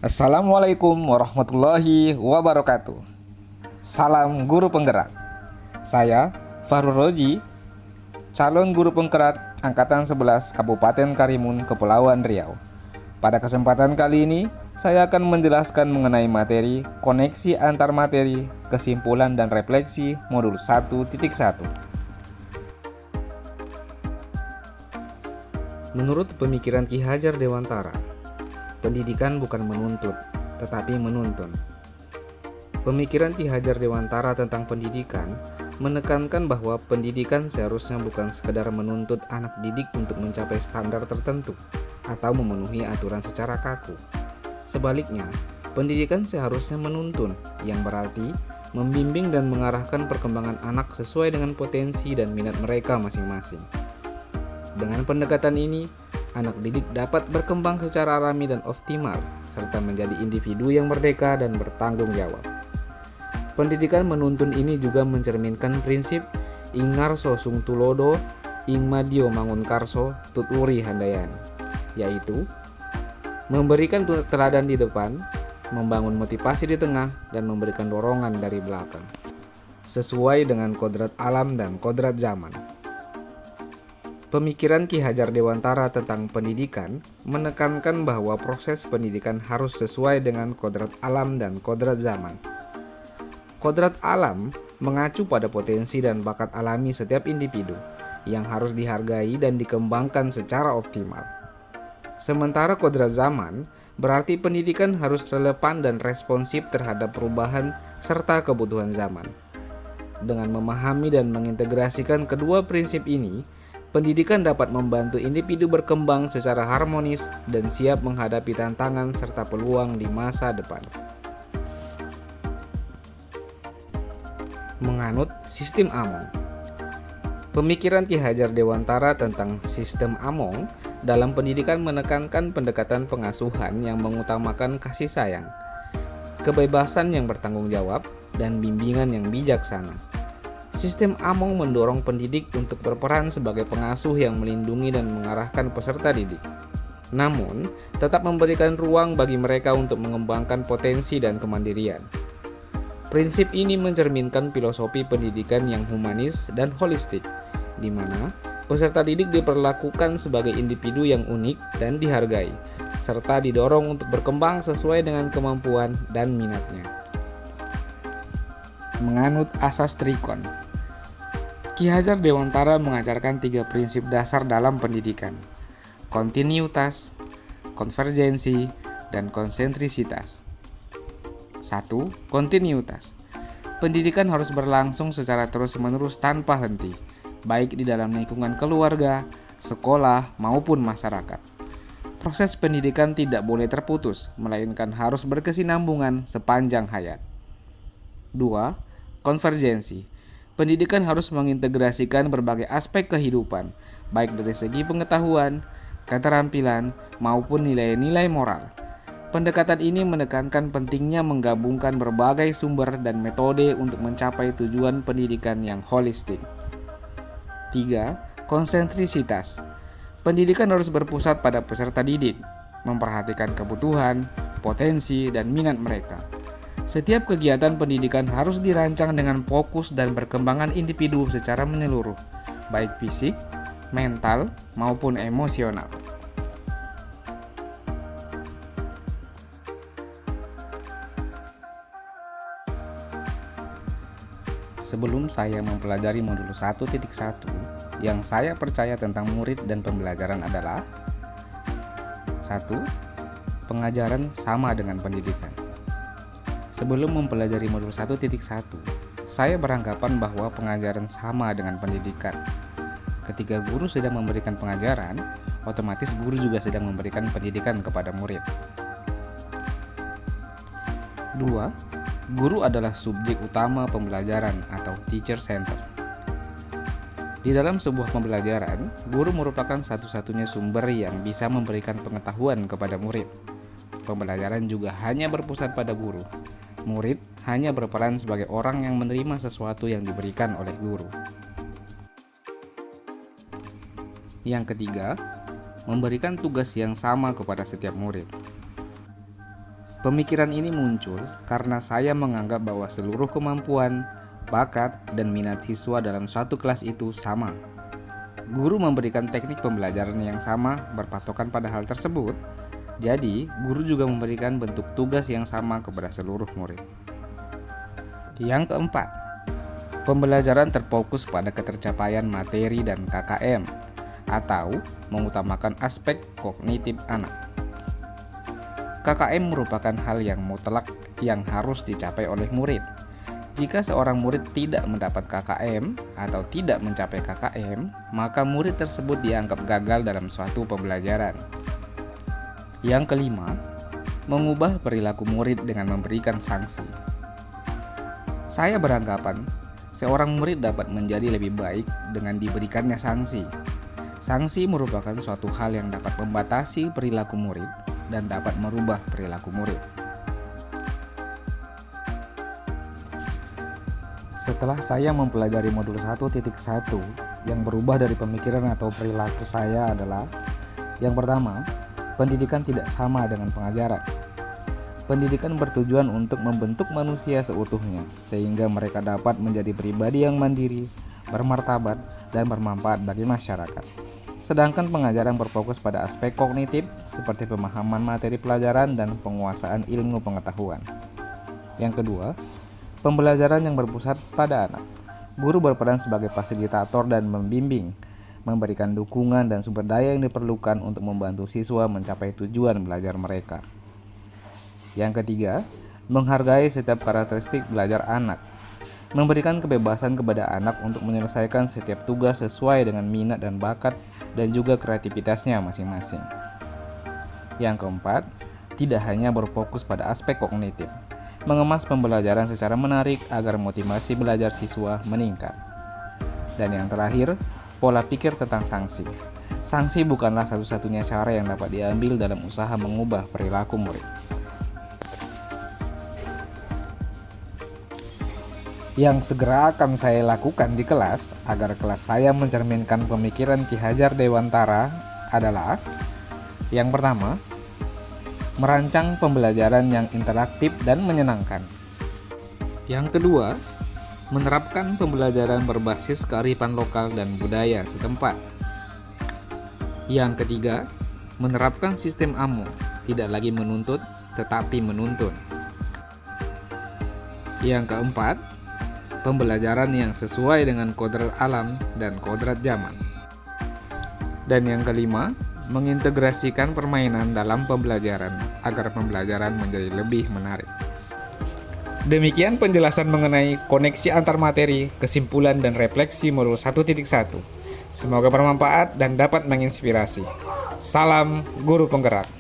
Assalamualaikum warahmatullahi wabarakatuh. Salam guru penggerak. Saya Fahrul Roji, calon guru penggerak Angkatan 11 Kabupaten Karimun, Kepulauan Riau. Pada kesempatan kali ini, saya akan menjelaskan mengenai materi koneksi antar materi, kesimpulan dan refleksi modul 1.1. Menurut pemikiran Ki Hajar Dewantara, pendidikan bukan menuntut, tetapi menuntun. Pemikiran Ki Hajar Dewantara tentang pendidikan menekankan bahwa pendidikan seharusnya bukan sekedar menuntut anak didik untuk mencapai standar tertentu atau memenuhi aturan secara kaku. Sebaliknya, pendidikan seharusnya menuntun, yang berarti membimbing dan mengarahkan perkembangan anak sesuai dengan potensi dan minat mereka masing-masing. Dengan pendekatan ini, anak didik dapat berkembang secara alami dan optimal, serta menjadi individu yang merdeka dan bertanggung jawab. Pendidikan menuntun ini juga mencerminkan prinsip Ingarso Sung Tulodo, Ingmadio Mangunkarso, Tuturi Handayani, yaitu memberikan teladan di depan, membangun motivasi di tengah, dan memberikan dorongan dari belakang, sesuai dengan kodrat alam dan kodrat zaman. Pemikiran Ki Hajar Dewantara tentang pendidikan menekankan bahwa proses pendidikan harus sesuai dengan kodrat alam dan kodrat zaman. Kodrat alam mengacu pada potensi dan bakat alami setiap individu yang harus dihargai dan dikembangkan secara optimal. Sementara kodrat zaman berarti pendidikan harus relevan dan responsif terhadap perubahan serta kebutuhan zaman. Dengan memahami dan mengintegrasikan kedua prinsip ini, pendidikan dapat membantu individu berkembang secara harmonis dan siap menghadapi tantangan serta peluang di masa depan. Menganut sistem Among. Pemikiran Ki Hajar Dewantara tentang sistem Among dalam pendidikan menekankan pendekatan pengasuhan yang mengutamakan kasih sayang, kebebasan yang bertanggung jawab, dan bimbingan yang bijaksana. Sistem Among mendorong pendidik untuk berperan sebagai pengasuh yang melindungi dan mengarahkan peserta didik, namun tetap memberikan ruang bagi mereka untuk mengembangkan potensi dan kemandirian. Prinsip ini mencerminkan filosofi pendidikan yang humanis dan holistik, di mana peserta didik diperlakukan sebagai individu yang unik dan dihargai, serta didorong untuk berkembang sesuai dengan kemampuan dan minatnya. Menganut asas Trikon, Ki Hajar Dewantara mengajarkan 3 prinsip dasar dalam pendidikan: kontinuitas, konvergensi, dan konsentrisitas. 1. Kontinuitas. Pendidikan harus berlangsung secara terus-menerus tanpa henti, baik di dalam lingkungan keluarga, sekolah, maupun masyarakat. Proses pendidikan tidak boleh terputus, melainkan harus berkesinambungan sepanjang hayat. 2. Konvergensi. Pendidikan harus mengintegrasikan berbagai aspek kehidupan, baik dari segi pengetahuan, keterampilan, maupun nilai-nilai moral. Pendekatan ini menekankan pentingnya menggabungkan berbagai sumber dan metode untuk mencapai tujuan pendidikan yang holistik. 3. Konsentrisitas. Pendidikan harus berpusat pada peserta didik, memperhatikan kebutuhan, potensi, dan minat mereka. Setiap kegiatan pendidikan harus dirancang dengan fokus dan perkembangan individu secara menyeluruh, baik fisik, mental, maupun emosional. Sebelum saya mempelajari modul 1.1, yang saya percaya tentang murid dan pembelajaran adalah 1. Pengajaran sama dengan pendidikan. Sebelum mempelajari modul 1.1, saya beranggapan bahwa pengajaran sama dengan pendidikan. Ketika guru sedang memberikan pengajaran, otomatis guru juga sedang memberikan pendidikan kepada murid. 2. Guru adalah subjek utama pembelajaran atau teacher center. Di dalam sebuah pembelajaran, guru merupakan satu-satunya sumber yang bisa memberikan pengetahuan kepada murid. Pembelajaran juga hanya berpusat pada guru. Murid hanya berperan sebagai orang yang menerima sesuatu yang diberikan oleh guru. Yang ketiga, memberikan tugas yang sama kepada setiap murid. Pemikiran ini muncul karena saya menganggap bahwa seluruh kemampuan, bakat, dan minat siswa dalam suatu kelas itu sama. Guru memberikan teknik pembelajaran yang sama berpatokan pada hal tersebut, jadi guru juga memberikan bentuk tugas yang sama kepada seluruh murid. Yang keempat, pembelajaran terfokus pada ketercapaian materi dan KKM, atau mengutamakan aspek kognitif anak. KKM merupakan hal yang mutlak yang harus dicapai oleh murid. Jika seorang murid tidak mendapat KKM atau tidak mencapai KKM, maka murid tersebut dianggap gagal dalam suatu pembelajaran. Yang kelima, mengubah perilaku murid dengan memberikan sanksi. Saya beranggapan, seorang murid dapat menjadi lebih baik dengan diberikannya sanksi. Sanksi merupakan suatu hal yang dapat membatasi perilaku murid dan dapat merubah perilaku murid. Setelah saya mempelajari modul 1.1 yang berubah dari pemikiran atau perilaku saya adalah: yang pertama, pendidikan tidak sama dengan pengajaran. Pendidikan bertujuan untuk membentuk manusia seutuhnya sehingga mereka dapat menjadi pribadi yang mandiri, bermartabat, dan bermanfaat bagi masyarakat. Sedangkan pengajaran berfokus pada aspek kognitif seperti pemahaman materi pelajaran dan penguasaan ilmu pengetahuan. Yang kedua, pembelajaran yang berpusat pada anak. Guru berperan sebagai fasilitator dan membimbing, memberikan dukungan dan sumber daya yang diperlukan untuk membantu siswa mencapai tujuan belajar mereka. Yang ketiga, menghargai setiap karakteristik belajar anak. Memberikan kebebasan kepada anak untuk menyelesaikan setiap tugas sesuai dengan minat dan bakat dan juga kreativitasnya masing-masing. Yang keempat, tidak hanya berfokus pada aspek kognitif, mengemas pembelajaran secara menarik agar motivasi belajar siswa meningkat. Dan yang terakhir, pola pikir tentang sanksi. Sanksi bukanlah satu-satunya cara yang dapat diambil dalam usaha mengubah perilaku murid. Yang segera akan saya lakukan di kelas agar kelas saya mencerminkan pemikiran Ki Hajar Dewantara adalah: yang pertama, merancang pembelajaran yang interaktif dan menyenangkan. Yang kedua, menerapkan pembelajaran berbasis kearifan lokal dan budaya setempat. Yang ketiga, menerapkan sistem AMO, tidak lagi menuntut tetapi menuntun. Yang keempat, pembelajaran yang sesuai dengan kodrat alam dan kodrat zaman. Dan yang kelima, mengintegrasikan permainan dalam pembelajaran agar pembelajaran menjadi lebih menarik. Demikian penjelasan mengenai koneksi antar materi, kesimpulan, dan refleksi modul 1.1. Semoga bermanfaat dan dapat menginspirasi. Salam Guru Penggerak.